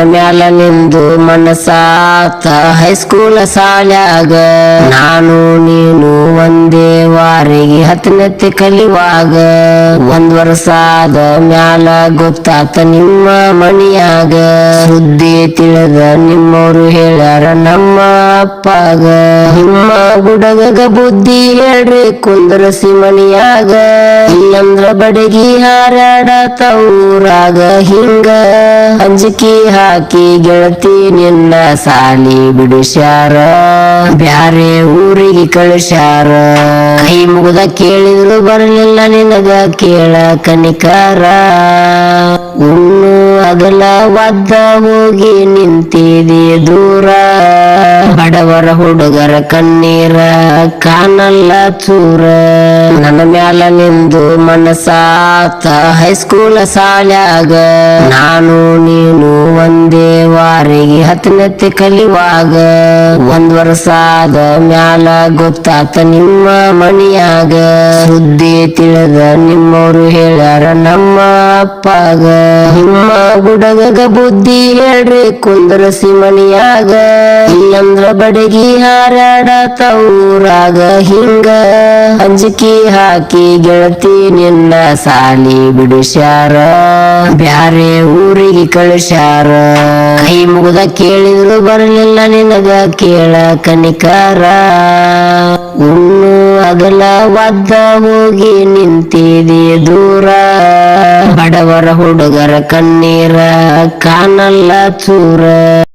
ಮ್ಯಾಲ ನಿಂದು ಮನಸಾತ ಹೈಸ್ಕೂಲ್ ಸಾಲ್ಯಾಗ ನಾನು ನೀನು ಒಂದೇ ವಾರಿಗೆ ಹತ್ತನೆತ್ತಿ ಕಲಿವಾಗ ಒಂದ್ ವರ್ಷ ಆದ ಮ್ಯಾಲ ಗೊತ್ತಾತ ನಿಮ್ಮ ಮನಿಯಾಗ ಸುದ್ದಿ ತಿಳಿದ ನಿಮ್ಮವ್ರು ಹೇಳ್ಯಾರ ನಮ್ಮ ಅಪ್ಪಾಗ ನಿಮ್ಮ ಗುಡಗಗ ಬುದ್ಧಿ ಹೇಳ್ರಿ ಕುಂದ್ರಸಿ ಮನಿಯಾಗ ಇಲ್ಲಂದ್ರ ಬಡಗಿ ಹಾರಾಡತವ್ರಾಗ ಹಿಂಗ ಅಂಜಿಕಿ ಹಾಕಿ ಗೆಳತಿ ನಿನ್ನ ಸಾಲಿ ಬಿಡಿಸ್ಯಾರ ಬ್ಯಾರೆ ಊರಿಗೆ ಕಳಿಸ್ಯಾರ ಕೈ ಮುಗ್ದ ಕೇಳಿದ್ರು ಬರಲಿಲ್ಲ ನಿನಗ ಕೇಳ ಕನಿಕಾರ ಉಣ್ಣು ಅಗಲ ಒದ್ದ ಹೋಗಿ ನಿಂತಿದಿ ದೂರ ಬಡವರ ಹುಡುಗರ ಕಣ್ಣೀರ ಕಾಣಲ್ಲ ಚೂರ ನನ್ನ ಮ್ಯಾಲ ನಿಂದು ಮನಸಾತ ಹೈಸ್ಕೂಲ್ ಸಾಲ್ಯಾಗ ನಾನು ನೀನು ಒಂದೇ ವಾರಿಗೆ ಹತ್ತನೆತ್ತಿ ಕಲಿವಾಗ ಒಂದ್ ವರ್ಷ ಆದ ಮ್ಯಾಲ ಗೊತ್ತಾತ ನಿಮ್ಮ ಮನಿಯಾಗ ಸುದ್ದಿ ತಿಳಿದ ನಿಮ್ಮವ್ರು ಹೇಳ್ಯಾರ ನಮ್ಮ ಅಪ್ಪಾಗ ನಿಮ್ಮ ಗುಡಗಗ ಬುದ್ಧಿ ಹೇಳ್ರಿ ಕುಂದ್ರಸಿ ಮನಿಯಾಗ ಇಲ್ಲಂದ್ರ ಬಡಗಿ ಹಾರಾಡತವ್ರಾಗ ಹಿಂಗ ಅಂಜಿಕಿ ಹಾಕಿ ಗೆಳತಿ ನಿನ್ನ ಸಾಲಿ ಬಿಡಿಸ್ಯಾರ ಬ್ಯಾರೆ ಊರಿಗೆ ಕಳಿಸ್ಯಾರ ಕೈ ಮುಗ್ದ ಕೇಳಿದ್ರು ಬರಲಿಲ್ಲ ನಿನಗ ಕೇಳ ಕನಿಕಾರ ಉಣ್ಣು ಅಗಲ ಒದ್ದ ಹೋಗಿ ನಿಂತಿದಿ ದೂರ ಬಡವರ ಹುಡುಗರ ಕಣ್ಣೀರ ಕಾಣಲ್ಲ ಚೂರ.